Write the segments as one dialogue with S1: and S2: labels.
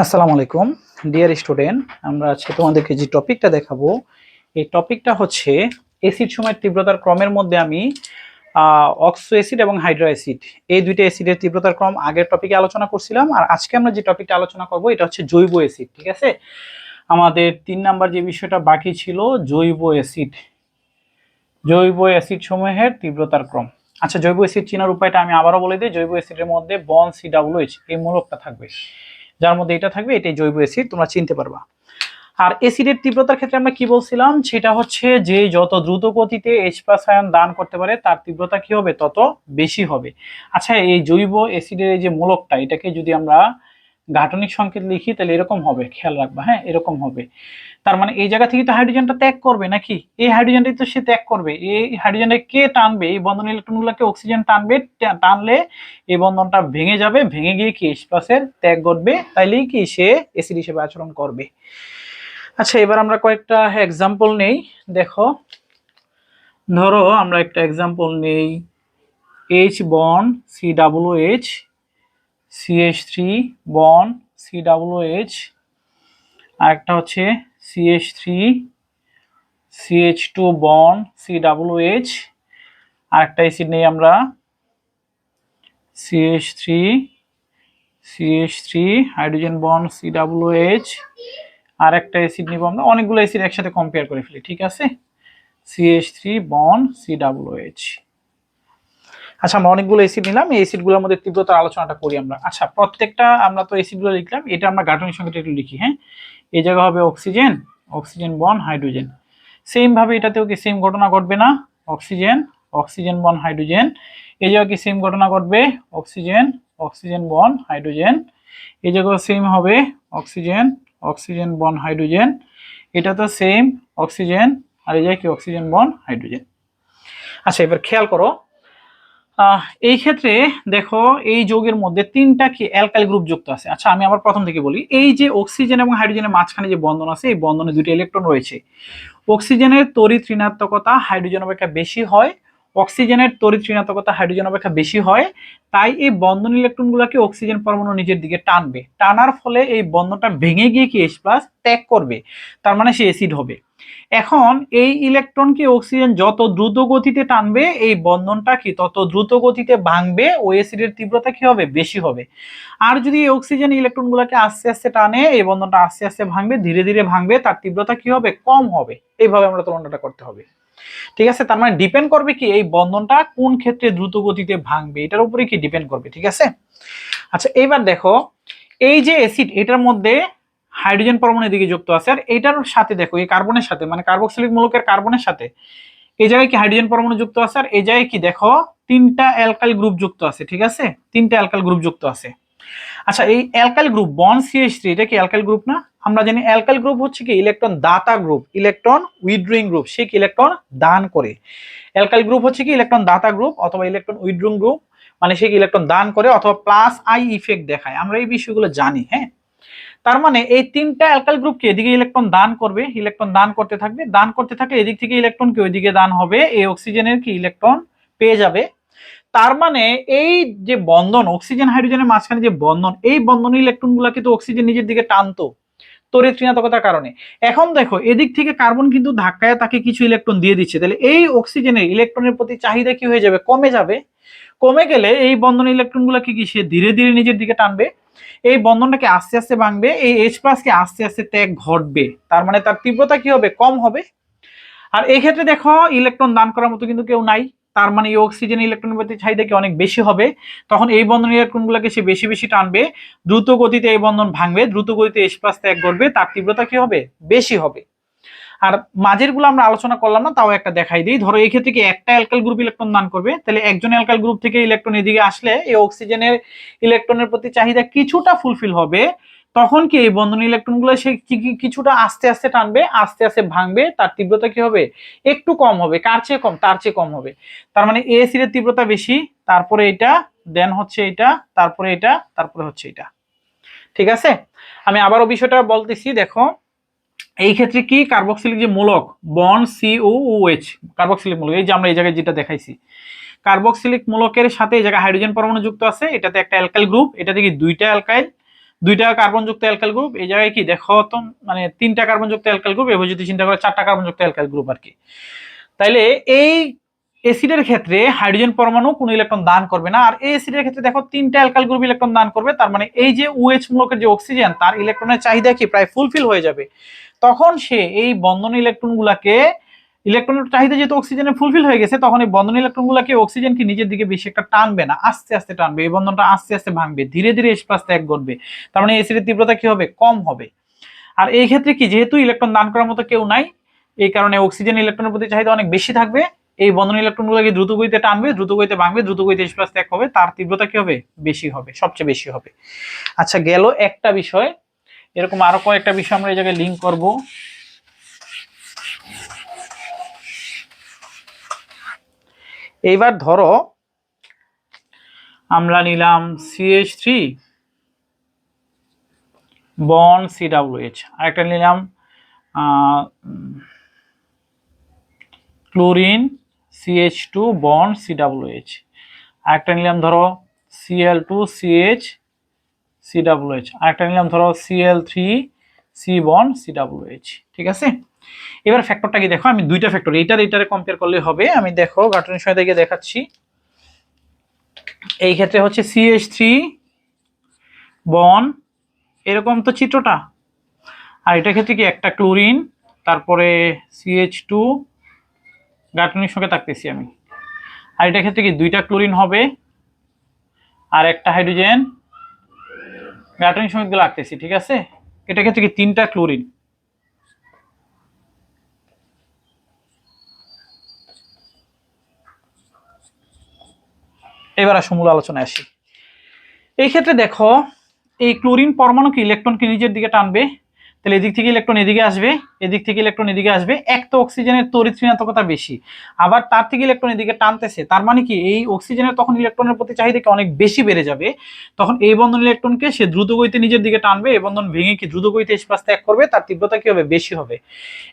S1: আসসালামু আলাইকুম dear student, আমরা আজকে তোমাদেরকে যে টপিকটা দেখাবো এই টপিকটা হচ্ছে অ্যাসিড সময়ের তীব্রতার ক্রমের মধ্যে আমি অক্সো অ্যাসিড এবং হাইড্রো অ্যাসিড এই দুইটা অ্যাসিডের তীব্রতার ক্রম আগের টপিকে আলোচনা করছিলাম। আর আজকে আমরা যে টপিকটা আলোচনা করব এটা হচ্ছে জৈব অ্যাসিড। ঠিক আছে, আমাদের 3 নাম্বার যে বিষয়টা বাকি ছিল জৈব অ্যাসিড, জৈব অ্যাসিড সমূহের তীব্রতার ক্রম। আচ্ছা, জৈব অ্যাসিড চেনার উপায়টা আমি আবারও বলে দিই। জৈব অ্যাসিডের মধ্যে বন COOH এই মূলকটা থাকবে, যার মধ্যে এটা থাকবে, এটাই জৈব অ্যাসিড, তোমরা চিনতে পারবা। আর অ্যাসিডের তীব্রতার ক্ষেত্রে আমরা কি বলছিলাম, সেটা হচ্ছে যে যত দ্রুত গতিতে H+ আয়ন দান করতে পারে তার তীব্রতা কি হবে, তত বেশি হবে। আচ্ছা, এই জৈব অ্যাসিডের এই যে মূলকটা, এটাকে যদি আমরা গাঠনিক সংকেত লিখি তাহলে এরকম হবে, খেয়াল রাখবা। হ্যাঁ, এরকম হবে। তার মানে এই জায়গা থেকে তো হাইড্রোজেনটা ত্যাগ করবে নাকি, এই হাইড্রোজেনটাই তো সে ত্যাগ করবে। এই হাইড্রোজেনটা কে টানবে, এই বন্ধন ইলেকট্রনগুলোকে অক্সিজেন টানবে, টানলে এই বন্ধনটা ভেঙে যাবে, ভেঙে গিয়ে কি H+ এর ত্যাগ ঘটবে, তাইলেই কি সে অ্যাসিড হিসেবে আচরণ করবে। আচ্ছা, এবার আমরা কয়েকটা এক্সাম্পল নেই। দেখো, ধরো আমরা একটা এক্সাম্পল নেই, H bond COOH, CH3 bond COOH, আর একটা হচ্ছে CH3 CH2 বন্ড COOH, আর একটা অ্যাসিড নেই আমরা CH3 CH3 hydrogen bond COOH, আর একটা অ্যাসিড নিব আমরা, অনেকগুলো অ্যাসিড একসাথে কম্পেয়ার করে ফেলি। ঠিক আছে, CH3 বন্ড COOH। আচ্ছা, আমরা অনেকগুলো অ্যাসিড নিলাম, এই অ্যাসিডগুলোর মধ্যে তীব্রতার আলোচনাটা করি আমরা। আচ্ছা, প্রত্যেকটা আমরা তো অ্যাসিডগুলো লিখলাম, এটা আমরা গাঠনিক সংকেত একটু লিখি। হ্যাঁ, এই জায়গা হবে oxygen, oxygen bond hydrogen. Same ভাবে এটাতেও কি সেম ঘটনা ঘটবে না, অক্সিজেন, অক্সিজেন বন্ড হাইড্রোজেন। এই জায়গায় কি সেম ঘটনা ঘটবে, অক্সিজেন, অক্সিজেন বন্ড হাইড্রোজেন। এই জায়গায় সেম হবে, অক্সিজেন, অক্সিজেন বন্ড হাইড্রোজেন। এটা তো সেম, অক্সিজেন, আর এই জায়গায় কি অক্সিজেন বন্ড হাইড্রোজেন। আচ্ছা, এবার খেয়াল করো, এই ক্ষেত্রে দেখো এই যৌগের মধ্যে 3টা কি অ্যালকাইল গ্রুপ যুক্ত আছে। আচ্ছা, আমি আবার প্রথম থেকে বলি, এই যে অক্সিজেন এবং হাইড্রোজেনের মাঝখানে যে বন্ধন আছে, এই বন্ধনে 2টা ইলেকট্রন রয়েছে। অক্সিজেনের তড়িৎ ঋণাত্মকতা হাইড্রোজেন অপেক্ষা বেশি হয়, অক্সিজেনের তড়িৎ ঋণাত্মকতা হাইড্রোজেন অপেক্ষা বেশি হয়, তাই এই বন্ধন ইলেকট্রনগুলোকে অক্সিজেন পরমাণু নিজের দিকে টানবে, টানার ফলে এই বন্ধনটা ভেঙে গিয়ে কি H+ ত্যাগ করবে, তার মানে সে অ্যাসিড হবে। এখন এই ইলেকট্রনকে অক্সিজেন যত দ্রুত গতিতে টানবে, এই বন্ধনটা কি তত দ্রুত গতিতে ভাঙবে, ও অ্যাসিডের তীব্রতা কি হবে, বেশি হবে। আর যদি এই অক্সিজেন ইলেকট্রনগুলোকে আস্তে আস্তে টানে, এই বন্ধনটা আস্তে আস্তে ভাঙবে, ধীরে ধীরে ভাঙবে, তার তীব্রতা কি হবে, কম হবে। এইভাবে আমরা তুলনাটা করতে হবে। ঠিক আছে, তার মানে ডিপেন্ড করবে কি এই বন্ধনটা কোন ক্ষেত্রে দ্রুত গতিতে ভাঙবে, এটার উপরে কি ডিপেন্ড করবে। ঠিক আছে। আচ্ছা, এইবার দেখো, এই যে অ্যাসিড, এটার মধ্যে হাইড্রোজেন পরমাণু এদিকে যুক্ত আছে, আর এটার সাথে দেখো এই কার্বনের সাথে, মানে কার্বক্সিলিক মূলকের কার্বনের সাথে এই জায়গায় কি হাইড্রোজেন পরমাণু যুক্ত আছে, আর এই জায়গায় কি দেখো 3টা অ্যালকাইল গ্রুপ যুক্ত আছে। ঠিক আছে, 3টা অ্যালকাইল গ্রুপ যুক্ত আছে। আচ্ছা, এই অ্যালকাইল গ্রুপ বন্ড CH3, এটা কি অ্যালকাইল গ্রুপ না? আমরা জানি অ্যালকাইল গ্রুপ হচ্ছে কি ইলেকট্রন দাতা গ্রুপ, ইলেকট্রন উইথড্রয়িং গ্রুপ, সে কি ইলেকট্রন দান করে। অ্যালকাইল গ্রুপ হচ্ছে কি ইলেকট্রন দাতা গ্রুপ অথবা ইলেকট্রন উইথড্রয়িং গ্রুপ, মানে সে কি ইলেকট্রন দান করে অথবা +I ইফেক্ট দেখায়, আমরা এই বিষয়গুলো জানি। হ্যাঁ, তার মানে এই 3টা অ্যালকাইল গ্রুপকে এদিকে ইলেকট্রন দান করবে, ইলেকট্রন দান করতে থাকবে, দান করতে থাকলে এদিক থেকে ইলেকট্রন কি ওইদিকে দান হবে, এই অক্সিজেনের কি ইলেকট্রন পেয়ে যাবে। তার মানে এই যে বন্ধন অক্সিজেন হাইড্রোজেনের মাঝখানে যে বন্ধন, এই বন্ধনের ইলেকট্রনগুলো কিন্তু অক্সিজেন নিজের দিকে টানতো তড়িৎ ঋণাত্মকতার কারণে। এখন দেখো এদিক থেকে কার্বন কিন্তু ধাক্কায় তাকে কিছু ইলেকট্রন দিয়ে দিচ্ছে, তাহলে এই অক্সিজেনের ইলেকট্রনের প্রতি চাহিদা কি হয়ে যাবে, কমে যাবে। কমে গেলে এই বন্ধনের ইলেকট্রনগুলোকে কি সে ধীরে ধীরে নিজের দিকে টানবে, এই বন্ধনটাকে আস্তে আস্তে ভাঙবে, এই H+ কে আস্তে আস্তে ত্যাগ ঘটবে, তার মানে তার তীব্রতা কি হবে, কম হবে। আর এই ক্ষেত্রে দেখো ইলেকট্রন দান করার মতো কিন্তু কেউ নাই, তার মানে এই অক্সিজেন ইলেকট্রনের প্রতি চাহিদা কি অনেক বেশি হবে, তখন এই বন্ধন ইলেকট্রনগুলোকে সে বেশি বেশি টানবে, দ্রুত গতিতে এই বন্ধন ভাঙবে, দ্রুত গতিতে H+ ত্যাগ করবে, তার তীব্রতা কি হবে, বেশি হবে। আর মাঝের গুলো আমরা আলোচনা করলাম না, তাও একটা দেখাই দিই। ধরো এই ক্ষেত্রে কি একটা অ্যালকাইল গ্রুপ ইলেকট্রন দান করবে, তাহলে একজন অ্যালকাইল গ্রুপ থেকে ইলেকট্রন এদিকে আসলে এই অক্সিজেনের ইলেকট্রনের প্রতি চাহিদা কিছুটা ফুলফিল হবে, তখন কি এই বন্ধন ইলেকট্রনগুলো সে কিছুটা আস্তে আস্তে টানবে, আস্তে আস্তে ভাঙবে, তার তীব্রতা কি হবে, একটু কম হবে। কার চেয়ে কম, তার চেয়ে কম হবে। তার মানে এ অ্যাসিডের তীব্রতা বেশি, তারপরে এটা, দেন হচ্ছে এটা, তারপরে এটা, তারপরে হচ্ছে এটা। ঠিক আছে, আমি আবারও বিষয়টা বলতেছি। দেখো এই ক্ষেত্রে কি কার্বক্সিলিক যে মূলক বন্ড COOH, কার্বক্সিলিক মূলক, এই যে আমরা এই জায়গায় যেটা দেখাইছি, কার্বক্সিলিক মূলকের সাথে এই জায়গায় হাইড্রোজেন পরমাণু যুক্ত আছে, এটাতে একটা অ্যালকাইল গ্রুপ, এটা থেকে 2টা অ্যালকাইল, দুইটা কার্বনযুক্ত অ্যালকাইল গ্রুপ, এই জায়গায় কি দেখো তো মানে তিনটা কার্বনযুক্ত অ্যালকাইল গ্রুপ, এভাবে যদি চিন্তা করে চারটা কার্বনযুক্ত অ্যালকাইল গ্রুপ আর কি। তাইলে এই অ্যাসিডের ক্ষেত্রে হাইড্রোজেন পরমাণু কোনো ইলেকট্রন দান করবে না, আর এই অ্যাসিডের ক্ষেত্রে দেখো তিনটা অ্যালকাইল গ্রুপ ইলেকট্রন দান করবে। তার মানে এই যে OH মূলকের যে অক্সিজেন তার ইলেকট্রনের চাহিদা কি প্রায় ফুলফিল হয়ে যাবে। তখন সে এই বন্ধন ইলেকট্রনগুলোকে, ইলেকট্রনের চাহিদা যেহেতু অক্সিজেনে ফুলফিল হয়ে গেছে, তখন এই বন্ধন ইলেকট্রনগুলোকে অক্সিজেন কি নিজের দিকে বেশি একটা টানবে না, আস্তে আস্তে টানবে, এই বন্ধনটা আস্তে আস্তে ভাঙবে, ধীরে ধীরে H+ ত্যাগ করবে। তার মানে অ্যাসিডের তীব্রতা কি হবে, কম হবে। আর এই ক্ষেত্রে কি যেহেতু ইলেকট্রন দান করার মতো কেউ নাই, এই কারণে অক্সিজেন ইলেকট্রনের প্রতি চাহিদা অনেক বেশি থাকবে, এই বন্ধন ইলেকট্রনগুলোকে দ্রুত গতিতে টানবে, দ্রুত গতিতে ভাঙবে, দ্রুত গতিতে H+ ত্যাগ হবে, তার তীব্রতা কি হবে, বেশি হবে, সবচেয়ে বেশি হবে। আচ্ছা গেল একটা বিষয়, এরকম আরো কয়েকটা বিষয় আমরা এই জায়গায় লিংক করব। এইবার ধরো আমরা নিলাম CH3 বন্ড COH, আরেকটা নিলাম ক্লোরিন CH2 বন্ড COH, আরেকটা নিলাম ধরো Cl2CH COH, আরেকটা নিলাম ধরো Cl3C বন্ড COH। ঠিক আছে, এবার ফ্যাক্টরটা কি দেখো, আমি দুইটা ফ্যাক্টর এইটারে কম্পেয়ার করলে হবে। আমি দেখো গাঠনিক সহায়তা থেকে দেখাচ্ছি। এই ক্ষেত্রে হচ্ছে CH3 বন্ড এরকম তো চিত্রটা, আর এটা ক্ষেত্রে কি একটা ক্লোরিন, তারপরে CH2 গাঠনিক সঙ্গে থাকতেছি আমি, আর এটা ক্ষেত্রে কি দুইটা ক্লোরিন হবে আর একটা হাইড্রোজেন গাঠনিক সঙ্গে লাগতেছি। ঠিক আছে, এটা ক্ষেত্রে কি তিনটা ক্লোরিন। এবার আসো মূল আলোচনায় আসি। এই ক্ষেত্রে দেখো এই ক্লোরিন পরমাণু কি ইলেকট্রনকে নিজের দিকে টানবে, তাহলে এদিক থেকে ইলেকট্রন এদিকে আসবে, এদিক থেকে ইলেকট্রন এদিকে আসবে। এক তো অক্সিজেনের তড়িৎ ঋণাত্মকতা বেশি, আবার তার থেকে ইলেকট্রন এদিকে টানতেছে, তার মানে কি এই অক্সিজেনের তখন ইলেকট্রনের প্রতি চাহিদা কি অনেক বেশি বেড়ে যাবে। তখন এই বন্ধন ইলেকট্রনকে সে দ্রুত গতিতে নিজের দিকে টানবে, এই বন্ধন ভেঙে কি দ্রুত গতিতে H+ ত্যাগ করবে, তার তীব্রতা কি হবে, বেশি হবে।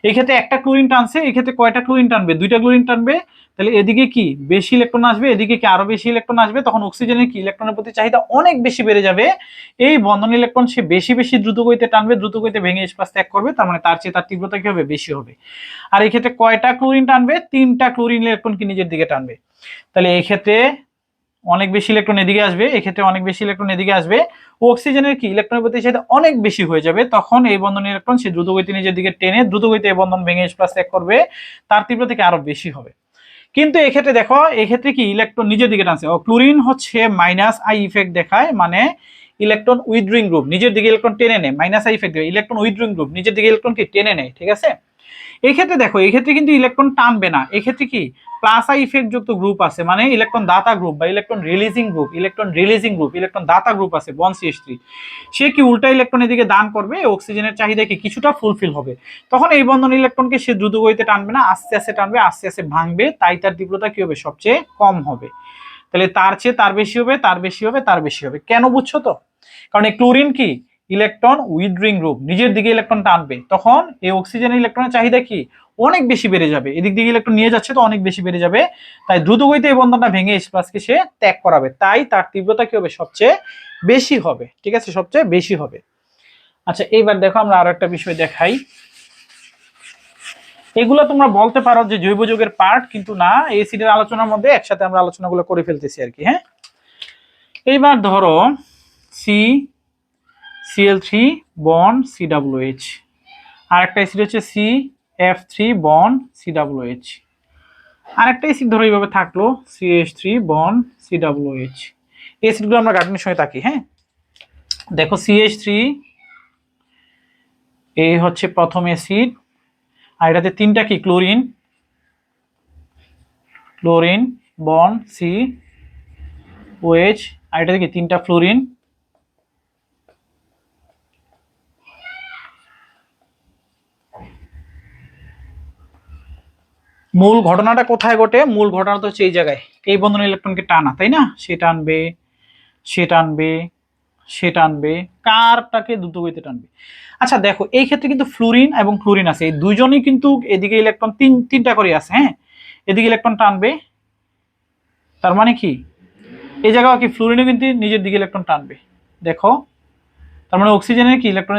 S1: এই ক্ষেত্রে একটা ক্লোরিন টানছে, এই ক্ষেত্রে কয়টা ক্লোরিন টানবে, দুইটা ক্লোরিন টানবে, তাহলে এদিকে কি বেশি ইলেকট্রন আসবে, এদিকে কি আরো বেশি ইলেকট্রন আসবে, তখন অক্সিজেনের কি ইলেকট্রনের প্রতি চাহিদা অনেক বেশি বেড়ে যাবে। এই বন্ধন ইলেকট্রন সে বেশি বেশি দ্রুত গতিতে টানবে, দ্রুত গতিতে ভেঙে H+ ত্যাগ করবে, তার মানে তার চেয়ে তার তীব্রতা কি হবে, বেশি হবে। আর এই ক্ষেত্রে কয়টা ক্লোরিন টানবে, তিনটা ক্লোরিন ইলেকট্রন কি নিজের দিকে টানবে, তাহলে এই ক্ষেত্রে অনেক বেশি ইলেকট্রন এদিকে আসবে, এই ক্ষেত্রে অনেক বেশি ইলেকট্রন এদিকে আসবে, অক্সিজেনের কি ইলেকট্রনের প্রতি চাহিদা অনেক বেশি হয়ে যাবে, তখন এই বন্ধন ইলেকট্রন সে দ্রুত গতিতে নিজের দিকে টেনে দ্রুত গতিতে এই বন্ধন ভেঙে H+ ত্যাগ করবে, তার তীব্রতা কি আরো বেশি হবে। কিন্তু এক্ষেত্রে দেখো এক্ষেত্রে কি ইলেকট্রন নিজের দিকে টানছে, ক্লোরিন হচ্ছে -I ইফেক্ট দেখায়, মানে ইলেকট্রন উইথড্রয়িং গ্রুপ নিজের দিকে ইলেকট্রন টেনে নেয়, -I ইফেক্ট দেয়, ইলেকট্রন উইথড্রয়িং গ্রুপ নিজের দিকে ইলেকট্রন কি টেনে নেয়। ঠিক আছে, এই ক্ষেত্রে দেখো এই ক্ষেত্রে কিন্তু ইলেকট্রন টানবে না, এই ক্ষেত্রে কি +I ইফেক্ট যুক্ত গ্রুপ আছে, মানে ইলেকট্রন দাতা গ্রুপ বা ইলেকট্রন রিলিজিং গ্রুপ, ইলেকট্রন দাতা গ্রুপ আছে বন্ড CH3, সে কি উল্টা ইলেকট্রন এদিকে দান করবে, অক্সিজেনের চাহিদা কি কিছুটা ফুলফিল হবে। তখন এই বন্ধন ইলেকট্রনকে সে দ্রুত গতিতে টানবে না, আস্তে আস্তে টানবে, আস্তে আস্তে ভাঙবে, তাই তার তীব্রতা কি হবে, সবচেয়ে কম হবে। তাহলে তার চেয়ে তার বেশি হবে, তার বেশি হবে, তার বেশি হবে। কেন বুঝছো তো, কারণ এই ক্লোরিন কি ইলেকট্রন উইথড্রয়িং গ্রুপ, নিজের দিকে ইলেকট্রন টানবে, তখন এই অক্সিজেনের ইলেকট্রনের চাহিদা কি অনেক বেশি বেড়ে যাবে, এদিক দিকে ইলেকট্রন নিয়ে যাচ্ছে তো অনেক বেশি বেড়ে যাবে, তাই দ্রুত গতিতে এই বন্ধনটা ভেঙে H+ কে সে ত্যাগ করাবে, তাই তার তীব্রতা কি হবে, সবচেয়ে বেশি হবে। ঠিক আছে, সবচেয়ে বেশি হবে। আচ্ছা এইবার দেখো আমরা আরো একটা বিষয় দেখাই, এগুলো তোমরা বলতে পারো যে জৈব যৌগের পার্ট, কিন্তু না, অ্যাসিডের আলোচনার মধ্যে একসাথে আমরা আলোচনাগুলো করে ফেলতেছি আর কি। হ্যাঁ, এইবার ধরো Cl3 বন্ড COH, আর একটা অ্যাসিড হচ্ছে CF3 বন্ড COH, আর একটা অ্যাসিড ধরো এইভাবে থাকলো CH3 বন্ড COH। অ্যাসিডগুলো আমরা গাঠনিক সঙ্গে থাকি। হ্যাঁ, দেখো CH3 এই হচ্ছে প্রথম অ্যাসিড, আর এটাতে তিনটা কি ক্লোরিন, বন্ড COH, আর এটাতে কি তিনটা ফ্লোরিন, মূল ঘটনাটা কোথায় ঘটে, মূল ঘটনা তো হচ্ছে এই জায়গায়, এই বন্ধন ইলেকট্রনকে টানা, তাই না, সে টানবে, সে টানবে, সে টানবে, কারটাকে দ্রুত গতিতে টানবে। আচ্ছা দেখো এই ক্ষেত্রে কিন্তু ফ্লুরিন এবং ক্লোরিন আছে, এই দুইজনই কিন্তু এদিকে ইলেকট্রন তিনটা করে আছে। হ্যাঁ, এদিকে ইলেকট্রন টানবে, তার মানে কি এই জায়গায় কি ফ্লুরিনও কিন্তু নিজের দিকে ইলেকট্রন টানবে। দেখো তার মানে অক্সিজেনের কি ইলেকট্রন